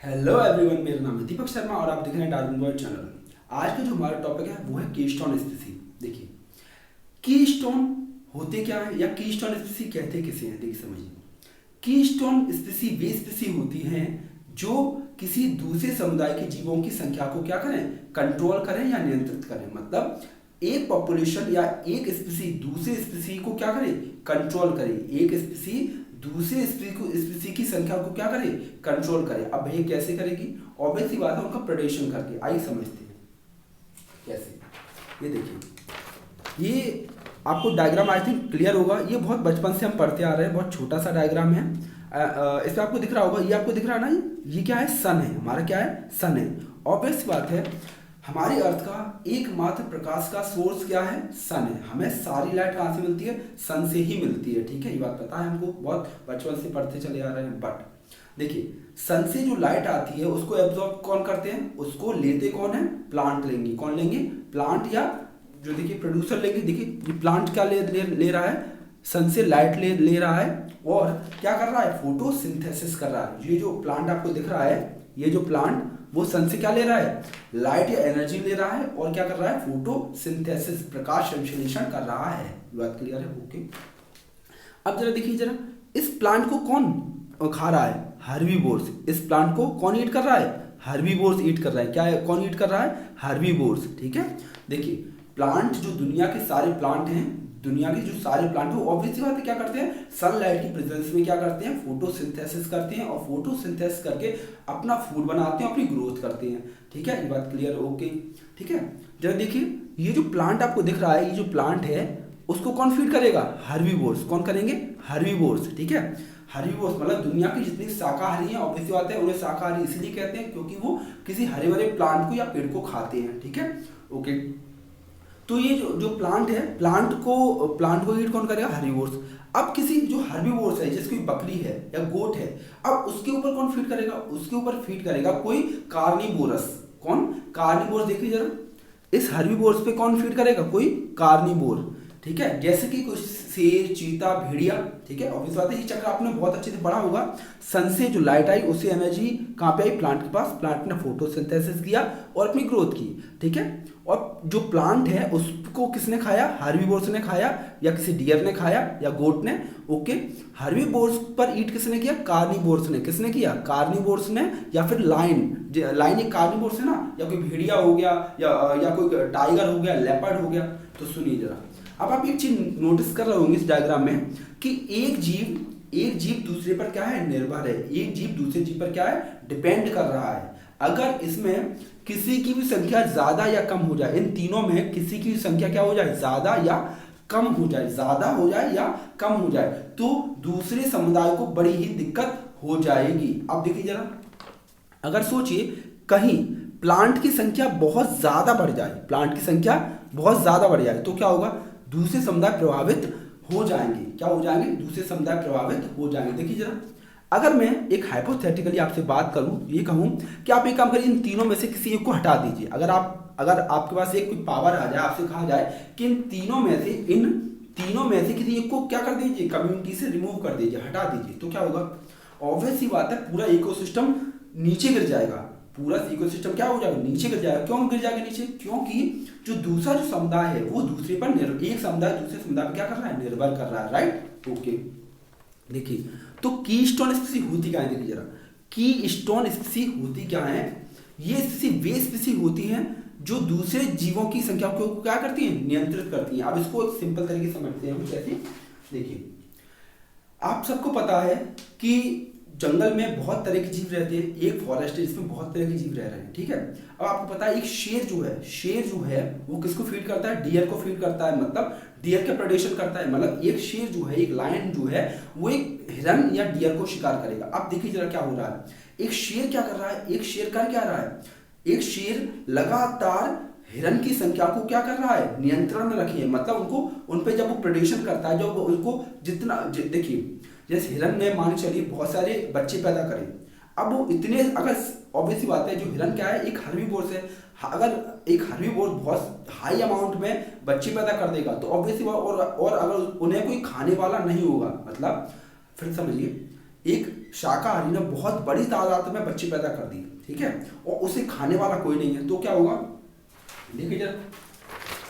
Hello everyone, मेरा नाम है दीपक शर्मा और आप देख रहे हैं डार्विन वर्ल्ड चैनल। आज का जो हमारा टॉपिक है वो है कीस्टोन स्पीसी। देखिए, कीस्टोन होते क्या है या कीस्टोन स्पीसी कहते किसे हैं, देखिए समझिए। कीस्टोन स्पीसी वे स्पीसी होती हैं जो किसी दूसरे समुदाय के जीवों की संख्या को क्या करें, कंट्रोल करें या नियंत्रित करें। मतलब एक पॉपुलेशन या एक स्पीसी दूसरे स्पीसी को क्या करे, कंट्रोल करे। एक स्पीसी दूसरे स्पीसी की संख्या को क्या करे, कंट्रोल करे। अब भैया कैसे करेगी? ऑब्वियस सी बात है, उनका प्रेडेशन करके। आइए समझते हैं कैसे। ये देखिए, ये आपको डायग्राम आई थिंक क्लियर होगा। ये बहुत बचपन से हम पढ़ते आ रहे हैं, बहुत छोटा सा डायग्राम है। इसमें आपको दिख रहा होगा, ये आपको दिख रहा है ना, ये क्या है, सन है। हमारा क्या है, सन है। ऑब्वियस बात है, हमारे अर्थ का एकमात्र प्रकाश का सोर्स क्या है, सन है। हमें सारी लाइट कहाँ से मिलती है, सन से ही मिलती है। ठीक है, ये बात पता है हमको, बहुत बचपन से पढ़ते चले आ रहे हैं। बट देखिए, सन से जो लाइट आती है उसको एब्जॉर्ब कौन करते हैं, उसको लेते कौन है, प्लांट लेंगे। कौन लेंगे, प्लांट, या जो देखिए प्रोड्यूसर लेंगे। देखिए ये प्लांट क्या ले रहा है, सन से लाइट ले रहा है और क्या कर रहा है, फोटोसिंथेसिस कर रहा है। ये जो प्लांट आपको दिख रहा है, ये जो प्लांट, वो सन से क्या ले रहा है, लाइट या एनर्जी ले रहा है और क्या कर रहा है, फोटोसिंथेसिस, प्रकाश संश्लेषण कर रहा है। बात क्लियर है? ओके। अब जरा देखिए, जरा इस प्लांट को कौन खा रहा है, हर्बीवोर्स। इस प्लांट को कौन ईट कर रहा है, हर्बीवोर्स ईट कर रहा है। क्या है, कौन ईट कर रहा है, हर्बीवोर्स। ठीक है, देखिए प्लांट, जो दुनिया के सारे प्लांट हैं, दुनिया के जो सारे प्लांट हैं, ऑब्वियसली बात है क्या करते हैं, सनलाइट की प्रेजेंस में क्या करते हैं, फोटोसिंथेसिस करते हैं और फोटोसिंथेसिस करके अपना फूड बनाते हैं, अपनी ग्रोथ करते हैं। ठीक है, ये बात क्लियर? ओके, ठीक है। जरा देखिए, ये जो प्लांट आपको दिख रहा है, ये जो प्लांट है उसको कौन फीड करेगा, हर्बीवोर्स। कौन करेंगे, हर्बीवोर्स। ठीक है, हर्बीवोर्स मतलब दुनिया की जितनी शाकाहारी हैं, ऑब्वियसली बात है, उन्हें शाकाहारी इसलिए कहते हैं क्योंकि वो किसी हरे भरे प्लांट को या पेड़ को खाते हैं। ठीक है, ओके। तो ये जो प्लांट है, प्लांट को ईट कौन करेगा, हर्बीवोर्स। अब किसी जो हर्बीवोर्स है, जैसे कोई बकरी है या गोट है, अब उसके ऊपर कौन फीड करेगा, उसके ऊपर फीड करेगा कोई कार्निवोरस। कौन, कार्निवोरस। देखिए जरा, इस हर्बीवोर्स पे कौन फीड करेगा, कोई कार्निवोर। ठीक है, जैसे कि कुछ शेर, चीता, भेड़िया। ठीक है, ऑब्वियस बात है, ये चक्र आपने बहुत अच्छे से पढ़ा होगा। सन से जो लाइट आई, उससे एनर्जी कहाँ पे आई, प्लांट के पास। प्लांट ने फोटोसिंथेसिस किया और अपनी ग्रोथ की। ठीक है, और जो प्लांट है उसको किसने खाया, हर्बीवोर्स ने खाया, या किसी डियर ने खाया या गोट ने। ओके, हर्बीवोर्स पर ईट किसने किया, कार्निवोर्स ने। किसने किया, कार्निवोर्स ने। या फिर लाइन एक कार्निवोर्स है ना, या कोई भेड़िया हो गया, या कोई टाइगर हो गया, लेपर्ड हो गया। तो सुनिए जरा, अब आप एक चीज नोटिस कर रहे होंगे इस डायग्राम में कि एक जीव दूसरे पर क्या है, निर्भर है। एक जीव दूसरे जीव पर क्या है, डिपेंड कर रहा है। अगर इसमें किसी की भी संख्या ज्यादा या कम हो जाए, इन तीनों में किसी की भी संख्या क्या हो जाए, ज्यादा या कम हो जाए, ज्यादा हो जाए या कम हो जाए, तो दूसरे समुदाय को बड़ी ही दिक्कत हो जाएगी। अब देखिए जरा, अगर सोचिए कहीं प्लांट की संख्या बहुत ज्यादा बढ़ जाए, प्लांट की संख्या बहुत ज्यादा बढ़ जाए, तो क्या होगा, दूसरे समुदाय प्रभावित हो जाएंगे। क्या हो जाएंगे, दूसरे समुदाय प्रभावित हो जाएंगे। देखिए जरा, अगर मैं एक हाइपोथेटिकली आपसे बात करूं, ये कहूं कि आप एक काम करिए, इन तीनों में से किसी एक को हटा दीजिए। अगर आपके पास एक कोई पावर आ जाए, आपसे कहा जाए कि इन तीनों में से किसी एक को क्या कर दीजिए, कम्युनिटी से रिमूव कर दीजिए, हटा दीजिए, तो क्या होगा, ऑब्वियस सी बात है, पूरा इकोसिस्टम नीचे गिर जाएगा। पूरा इकोसिस्टम क्या हो जाएगा, नीचे गिर जाएगा। क्यों गिर जाएगा नीचे, क्योंकि जो दूसरा जो समुदाय है वो दूसरे पर एक समुदाय दूसरे समुदाय पर क्या कर रहा है, निर्भर कर रहा है। Right, okay. देखिए, तो कीस्टोन स्पीसी होती क्या है, देखिए जरा, कीस्टोन स्पीसी होती क्या है, ये स्पीसी वे स्पीसी होती हैं जो दूसरे जीवों की संख्या को क्या करती हैं, नियंत्रित करती हैं। अब इसको एक सिंपल तरीके से समझते हैं हम कैसे। देखिए, आप सबको पता है कि जंगल में बहुत तरह के जीव रहते हैं। एक फॉरेस्ट है जिसमें बहुत तरह के जीव रह रहे हैं। ठीक है, अब आपको पता है एक शेर जो है वो किसको फीड करता है, डियर को फीड करता है। मतलब डियर के प्रेडेशन करता है। मतलब एक शेर जो है, एक लायन जो है, वो एक हिरन या डियर को शिकार करेगा। अब देखिए जरा क्या हो रहा है, एक शेर क्या कर रहा है, एक शेर कर क्या रहा है, एक शेर लगातार हिरन की संख्या को क्या कर रहा है, नियंत्रण में रखी है। मतलब उन पे जब वो प्रेडेशन करता है, जब उनको जितना देखिए, जैसे हिरन ने मान चलिए बहुत सारे बच्चे पैदा करे। अब वो इतने, अगर ऑब्वियस बात है, जो हिरन क्या है, एक हर्बीवोर्स है। अगर एक हर्बीवोर्स बहुत हाई अमाउंट में बच्चे पैदा कर देगा तो ऑब्वियसली, और अगर उन्हें कोई खाने वाला नहीं होगा, मतलब फिर समझिए, एक शाकाहारी ने बहुत बड़ी तादाद में बच्चे पैदा कर दिए, ठीक है, और उसे खाने वाला कोई नहीं है, तो क्या होगा? देखिए जरा,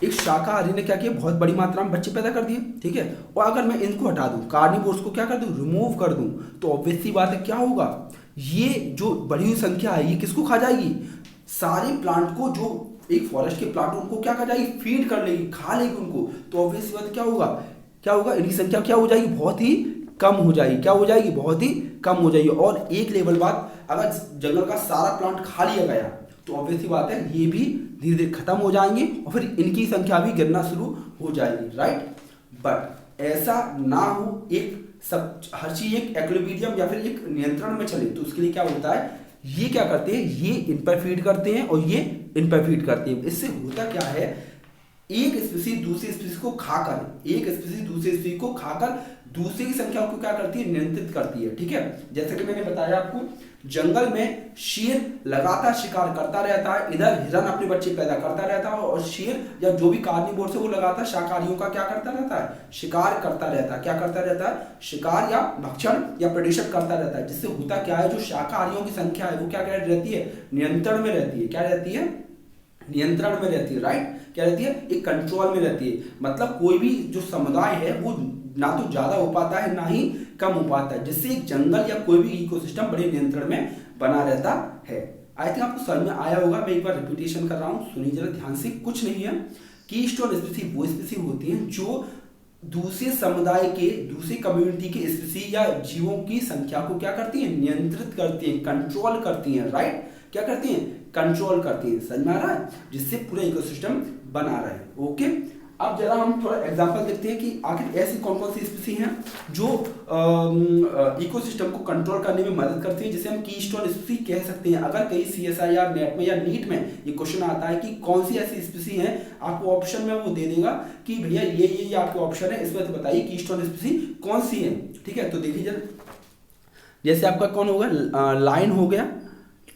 एक शाकाहारी ने क्या किया, बहुत बड़ी मात्रा में बच्चे पैदा कर दिए, ठीक है, और अगर मैं इनको हटा दूं, कार्निवोर्स को क्या कर दूं, रिमूव कर दूं, तो ऑब्वियस सी बात है क्या होगा, ये जो बढ़ी हुई संख्या है ये किसको खा जाएगी? सारे प्लांट को, जो एक फॉरेस्ट के प्लांट उनको क्या खा जाएगी, फीड कर लेगी, खा लेगी उनको, तो ऑब्वियस सी बात क्या होगा, क्या होगा, इनकी संख्या क्या हो जाएगी, बहुत ही कम हो जाएगी, क्या हो जाएगी, बहुत ही कम हो जाएगी। और एक लेवल बाद अगर जंगल का सारा प्लांट खा लिया गया तो ऑब्वियस सी बात है ये भी धीरे धीरे खत्म हो जाएंगे और फिर इनकी संख्या भी गिरना शुरू हो जाएगी, राइट। बट ऐसा ना हो, एक सब हर चीज एक एक्विलिब्रियम या फिर एक नियंत्रण में चले, तो उसके लिए क्या होता है, ये क्या करते हैं, ये इन पर फीड करते हैं और ये इन पर फीड करते हैं। इससे होता क्या है, एक स्पीसीज दूसरी स्पीसीज को खाकर, एक स्पीसीज दूसरी स्पीसीज को खाकर दूसरे की संख्या को क्या करती है, नियंत्रित करती है, ठीक है। जैसे कि मैंने बताया आपको, जंगल में शेर लगातार शिकार करता रहता है, इधर हिरन अपने बच्चे पैदा करता रहता है, और शेर या जो भी कार्निवोर्स है वो लगातार शाकाहारियों का क्या करता रहता है, शिकार करता रहता है, क्या करता रहता है, शिकार या भक्षण या प्रेडेशन करता रहता है। जिससे होता क्या है, जो शाकाहारियों की संख्या है वो क्या रहती है, नियंत्रण में रहती है, क्या रहती है, नियंत्रण में रहती है, राइट, क्या रहती है, एक कंट्रोल में रहती है। मतलब कोई भी जो समुदाय है वो ना तो ज्यादा हो पाता है ना ही कम हो पाता है, जिससे एक जंगल या कोई भी इकोसिस्टम बड़े नियंत्रण में बना रहता है। आई थिंक आपको समझ में आया होगा, मैं एक बार रिपीटेशन कर रहा हूं, सुनिए जरा ध्यान से। कुछ नहीं है, कीस्टोन स्पीसीज वो स्पीसीज होती हैं जो दूसरे समुदाय के, दूसरे कम्युनिटी के स्पीसीज या जीवों की संख्या को क्या करती हैं, नियंत्रित करती हैं, कंट्रोल करती हैं, राइट, क्या करती हैं, कंट्रोल करती हैं। समझ में आ रहा है, जिससे पूरा इकोसिस्टम बना रहे। ओके, अब जरा हम थोड़ा एग्जांपल देखते हैं कि आखिर ऐसी कौन कौन सी स्पीसीज हैं जो इकोसिस्टम को कंट्रोल करने में मदद करती है, जिसे हम कीस्टोन स्पीसीज कह सकते हैं। अगर कहीं CSIR नेट में या नीट में ये क्वेश्चन आता है कि कौन सी ऐसी स्पीसीज हैं, आपको ऑप्शन में वो दे देगा कि भैया ये आपके ऑप्शन है, इसमें तो बताइए कीस्टोन स्पीसीज कौन सी है, ठीक है। तो देखिए जरा, जैसे आपका कौन होगा, लायन हो गया,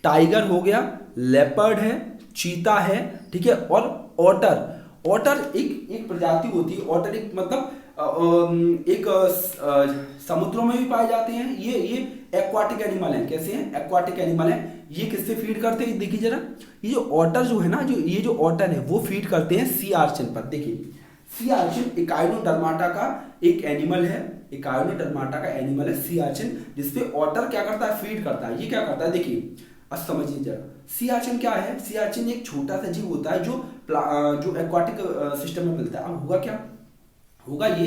टाइगर हो गया, लेपर्ड है, चीता है, ठीक है, और ऑटर। ऑटर एक प्रजाति होती है, ऑटर एक मतलब एक समुद्रों में भी पाए जाते हैं, ये एक्वाटिक एनिमल है। कैसे हैं, एक्वाटिक एनिमल है। ये किससे फीड करते हैं, देखिए जरा, ये जो ऑटर जो है ना, ये जो ऑटर है वो फीड करते हैं सी आर्चिन पर। देखिए सी आर्चिन इकाइनोडर्माटा का एक एनिमल है, इकाइनोडर्माटा का एनिमल है सी आर्चिन, जिसपे ऑटर क्या करता है, फीड करता है। ये क्या करता है, देखिए अब समझिए जरा, सी आर्चिन क्या है, सी आर्चिन एक छोटा सा जीव होता है जो एक्वाटिक सिस्टम में मिलता है। अब होगा क्या, होगा ये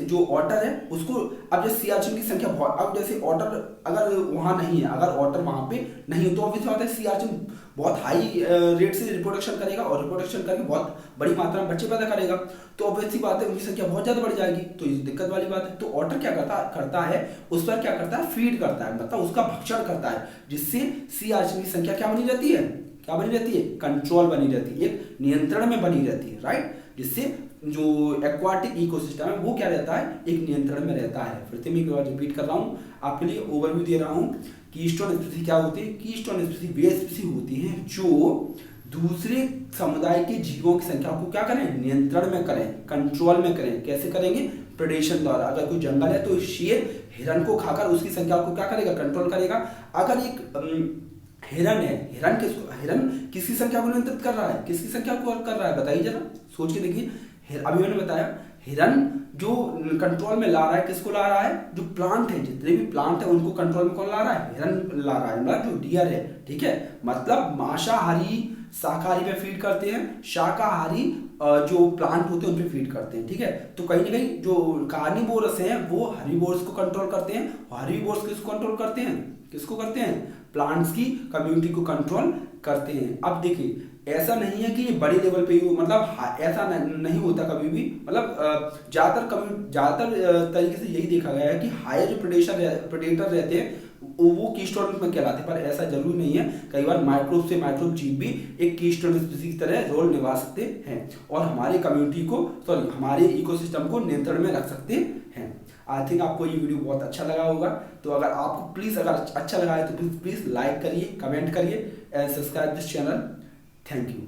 जो ऑटर है उसको, अब जैसे सी आर्चिन की संख्या बहुत, अब जैसे ऑटर अगर वहां नहीं है, अगर ऑटर वहां पे नहीं है तो ऑब्वियस बात है सी आर्चिन बहुत हाई रेट से रिप्रोडक्शन करेगा, और रिप्रोडक्शन करके बहुत बड़ी मात्रा में बच्चे पैदा करेगा, तो ऑब्वियस सी बात है उनकी संख्या बहुत ज्यादा बढ़ जाएगी, तो ये दिक्कत वाली बात है। तो ऑटर क्या करता है, उस पर क्या करता है, फीड करता है, मतलब उसका भक्षण करता है, जिससे सी आर्चिन की संख्या क्या बनी रहती है, क्या बनी रहती है, कंट्रोल बनी रहती है, एक नियंत्रण में बनी रहती है, राइट, जिससे जो एक्वाटिक इकोसिस्टम है वो क्या रहता है, एक नियंत्रण में रहता है। फिर से मैं एक बार रिपीट कर रहा हूं, आपके लिए ओवरव्यू दे रहा हूं। कीस्टोन स्पीसीज क्या होती है, कीस्टोन स्पीसीज वे स्पीसीज होती हैं जो दूसरे समुदाय के जीवों की संख्या को क्या करें, नियंत्रण में करें, कंट्रोल में करें। कैसे करेंगे, प्रेडेशन द्वारा। अगर कोई जंगल है तो शेर हिरन को खाकर उसकी संख्या को क्या करेगा, कंट्रोल करेगा। अगर एक हिरन है, हिरन किसकी संख्या को नियंत्रित कर रहा है, किसकी संख्या को कर रहा है, बताइए जरा, सोच के देखिए। अभी मैंने बताया हिरन जो कंट्रोल में ला रहा है, किसको ला रहा है, जो प्लांट है, जितने भी प्लांट है उनको कंट्रोल में कौन ला रहा है, हिरन ला रहा है, मतलब जो डियर है, ठीक है। मतलब मांसाहारी शाकाहारी पे फीड करते हैं, शाकाहारी जो प्लांट होते हैं उन पे फीड करते हैं, ठीक है। तो कहीं ना कहीं जो कार्निवोरस हैं वो हर्बीवोर्स को कंट्रोल करते हैं, हर्बीवोर्स किसको कंट्रोल करते हैं, किसको करते हैं, प्लांट्स की कम्युनिटी को कंट्रोल करते हैं। अब देखिए ऐसा नहीं है कि ये बड़े लेवल पे ही, मतलब ऐसा नहीं होता कभी भी, मतलब ज्यादातर तरीके से यही देखा गया है कि हायर जो प्रेडेटर रहते हैं वो कीस्टोन में कहलाते हैं, पर ऐसा जरूरी नहीं है। कई बार माइक्रोब से माइक्रोब जीव भी एक कीस्टोन स्पीसीज की तरह रोल निभा सकते हैं और हमारे कम्युनिटी को, सॉरी हमारे इकोसिस्टम को नियंत्रण में रख सकते हैं। आई थिंक आपको ये वीडियो बहुत अच्छा लगा होगा, तो अगर आपको प्लीज अगर अच्छा लगा है तो प्लीज लाइक करिए, कमेंट करिए and subscribe this channel. Thank you.